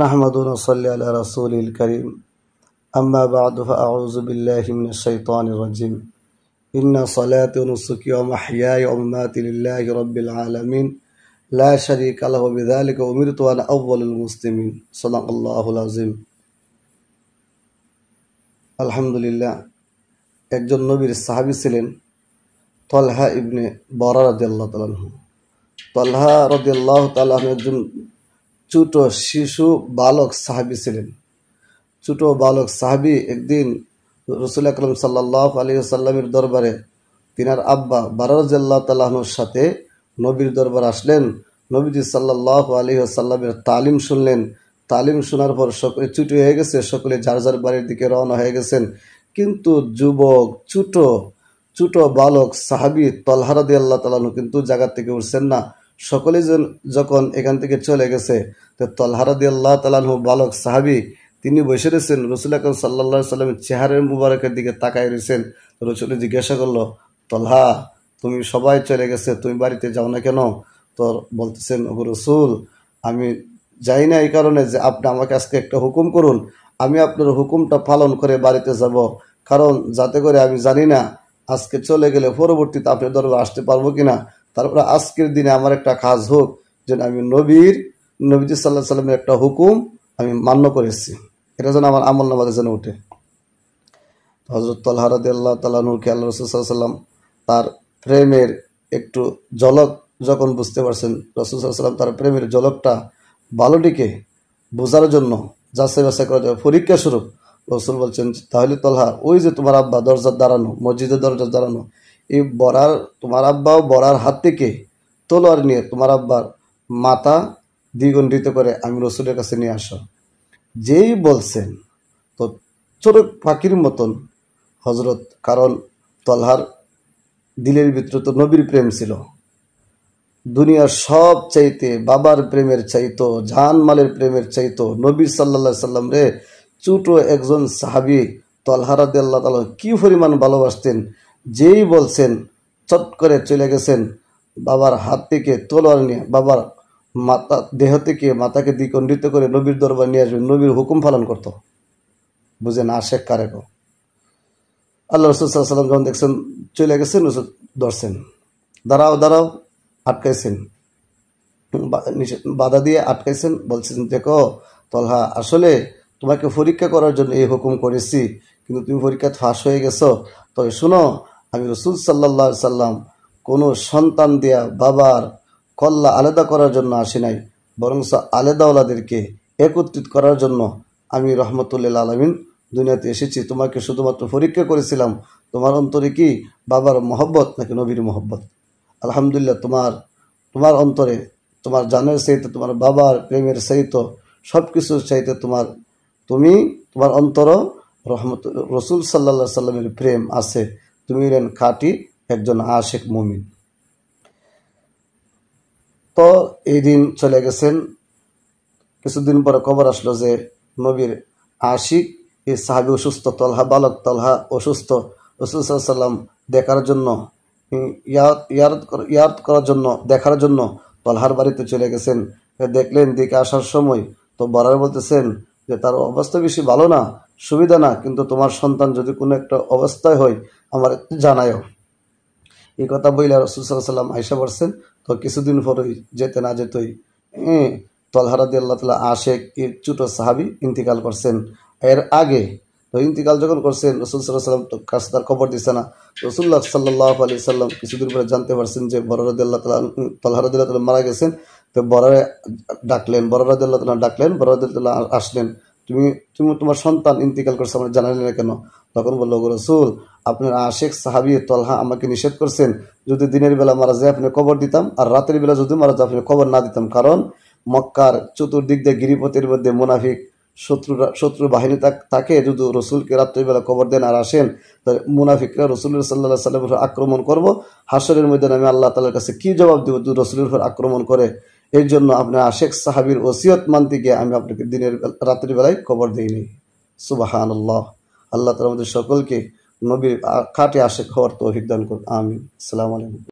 نحمد ونصلي على رسول الكريم أما بعد فأعوذ بالله من الشيطان الرجيم إن صلاتي ونسكي ومحياي ومماتي لله رب العالمين لا شريك له وبذلك أمرت وأنا أول المسلمين صدق الله العظيم আলহামদুলিল্লাহ একজন নবীর সাহাবী ছিলেন তলহা ইবনে বরা রাদিয়াল্লাহু তাআলা আনহু। তলহা রাদিয়াল্লাহু তাআলা আনহু একজন ছোট শিশু বালক সাহাবী ছিলেন। ছোট বালক সাহাবী একদিন রাসূল আকরাম সাল্লাল্লাহু আলাইহি ওয়াসাল্লামের দরবারে তিনার আব্বা বরা রাদিয়াল্লাহু তাআলা আনহুর সাথে নবীর দরবারে আসলেন। নবীজি সাল্লাল্লাহু আলাইহি ওয়াসাল্লামের তালিম শুনলেন। তালিম শোনার পর সকলে ছুটি হয়ে গেছে, সকলে যার যার বাড়ির দিকে রওনা হয়ে গেছেন। কিন্তু যুবক ছোট বালক সাহাবী তলহা রাদিয়াল্লাহু তাআলা আনহু কিন্তু জায়গা থেকে উঠছেন না। সকলে যখন এখান থেকে চলে গেছে, তো তলহা রাদিয়াল্লাহু তাআলা আনহু বালক সাহাবী তিনি বসে রয়েছেন, রাসূল আকরাম সাল্লাল্লাহু আলাইহি ওয়াসাল্লামের চেহারার মুবারকের দিকে তাকায় রয়েছেন। রাসূল জিজ্ঞাসা করলো, তলহা তুমি সবাই চলে গেছে, তুমি বাড়িতে যাও না কেন? তো বলতেছেন, ওগো রাসূল আমি যাই না এই কারণে যে আপনি আমাকে আজকে একটা হুকুম করুন, আমি আপনার হুকুমটা পালন করে বাড়িতে যাব, কারণ যাতে করে আমি জানি না আজকে চলে গেলে পরবর্তীতে আপনার দরবারে আসতে পারবো কিনা। তারপরে আজকের দিনে আমার একটা কাজ হোক যেন আমি নবীজি সাল্লাল্লাহু আলাইহি সাল্লামের একটা হুকুম আমি মান্য করেছি, এটা যেন আমার আমল নামাতে যেন উঠে। হযরত তলহা রাদিয়াল্লাহু তাআলা আনহুকে আল্লাহ রাসূল সাল্লাল্লাহু আলাইহি সাল্লাম তার প্রেমের একটু ঝলক যখন বুঝতে পারছেন, রাসূল সাল্লাল্লাহু আলাইহি সাল্লাম তার প্রেমের ঝলকটা ভালোটিকে বোঝার জন্য যাচাই বাছাই করার জন্য পরীক্ষা স্বরূপ রাসূল বলছেন, তাহলে তলহা ওই যে তোমার আব্বা দরজার দাঁড়ানো, মসজিদের দরজার দাঁড়ানো, এই তোমার আব্বাও বরার হাত থেকে তলোয়ার নিয়ে তোমার আব্বার মাথা দ্বিগণ্ডিত করে আমি রাসূলের কাছে নিয়ে আসো। যেই বলছেন তো ছোট পাখির মতন হযরত, কারণ তলহার দিলের ভিতরে তো নবীর প্রেম ছিল, দুনিয়ার সব চাইতে বাবার প্রেমের চাইতো, জানমালের প্রেমের চাইতো নবী সাল্লাল্লাহু আলাইহি সাল্লাম রে ছোট একজন সাহাবী তলহা রাদিয়াল্লাহু তাআলা কি পরিমাণ ভালোবাসতেন। যেই বলছেন চট করে চলে গেছেন বাবার হাত থেকে তলোয়ার নিয়ে, বাবার দেহ থেকে মাথাকে দ্বিখণ্ডিত করে নবীর দরবার নিয়ে আসবেন, নবীর হুকুম পালন করত। বুঝেন আশেক কারে গো। আল্লাহ রাসূল সাল্লাল্লাহু আলাইহি সাল্লাম যখন দেখছেন চলে গেছেন, ধরছেন, দাঁড়াও আটকাইছেন, বাধা দিয়ে আটকাইছেন, বলছেন, দেখো তলহা আসলে তোমাকে পরীক্ষা করার জন্য এই হুকুম করেছি, কিন্তু তুমি পরীক্ষায় ফাঁস হয়ে গেছো। তবে শুনো, আমি রাসূল সাল্লাল্লাহু আলাইহি সাল্লাম কোনো সন্তান দিয়া বাবার কল্লা আলাদা করার জন্য আসি নাই, বরং আলাদা ওলাদেরকে একত্রিত করার জন্য আমি রহমতুল্লিল আলামিন দুনিয়াতে এসেছি। তোমাকে শুধুমাত্র পরীক্ষা করেছিলাম তোমার অন্তরে কি বাবার মহব্বত নাকি নবীর মহব্বত। আলহামদুলিল্লাহ তোমার অন্তরে তোমার জানের চাইতে তোমার বাবার প্রেমের চাইতে সব কিছুর চাইতে তোমার অন্তর রাসূল সাল্লাল্লাহু আলাইহি সাল্লামের প্রেম আছে। তুমি হলেন খাঁটি একজন আশিক মুমিন। তো এই দিন চলে গেছেন, কিছুদিন পরে খবর আসলো যে নবীর আশিক এই সাহাবী অসুস্থ, বালক তলহা অসুস্থ। রাসূল সাল্লাল্লাহু আলাইহি সাল্লাম দেখার জন্য ইয়াদ করার জন্য দেখার জন্য তলহার বাড়িতে চলে গেছেন। দেখলেন, দিকে আসার সময় তো বরার বলতেছেন যে তার অবস্থা বেশি ভালো না, সুবিধা না, কিন্তু তোমার সন্তান যদি কোনো একটা অবস্থায় হয় আমার জানায়ও। এই কথা বইলা রাসূল সাল্লাল্লাহু আলাইহি সাল্লাম আয়েশা বলছেন। তো কিছুদিন পরেই যেতে না যেতই তলহা রাদিয়াল্লাহু তাআলা আশিক এই ছোট সাহাবী ইন্তিকাল করছেন। এর আগে তো ইন্তিকাল যখন করছেন, রাসূল সাল্লাল্লাহু আলাইহি সাল্লাম তো কাছে তার খবর দিচ্ছে না। রাসূলুল্লাহ সাল্লাল্লাহু আলাইহি সাল্লাম কিছুদিন পরে জানতে পারছেন যে বরা রাদিয়াল্লাহু তাআলা তলহা রাদিয়াল্লাহু তাআলা মারা গেছেন। তো বরা রাদিয়াল্লাহু তাআলা ডাকলেন, বরা রাদিয়াল্লাহু তাআলা আসলেন। তুমি তোমার সন্তান ইন্তিকাল করছে আমার জানালেন না কেন? তখন বলল, ওগো রাসূল আপনার আশিক সাহাবী তলহা আমাকে নিষেধ করছেন যদি দিনের বেলা মারা যায় আপনি খবর দিতাম, আর রাতের বেলা যদি মারা যায় আপনি খবর না দিতাম, কারণ মক্কার চতুর্দিক দিয়ে গিরিপথের মধ্যে মুনাফিক শত্রু বাহিনী তাকে যদি রসুলকে রাত্রিবেলা খবর দেন আর আসেন, তাহলে মুনাফিকরা রাসূলুল্লাহ সাল্লাল্লাহু আলাইহি সাল্লামের উপর আক্রমণ করব, হাসরের ময়দানে আমি আল্লাহ তাআলার কাছে কি জবাব দেব যদি রসুলের উপর আক্রমণ করে। এই জন্য আপনার আশিক সাহাবীর ওসিয়ত মানতে গিয়ে আমি আপনাকে রাত্রি বেলায় খবর দেইনি। সুবহানাল্লাহ। আল্লাহ তাআলা আমাদের সকলকে নবীর খাঁটি আশিক হওয়ার তৌফিক দান করুন। আমিন। আসসালামু আলাইকুম।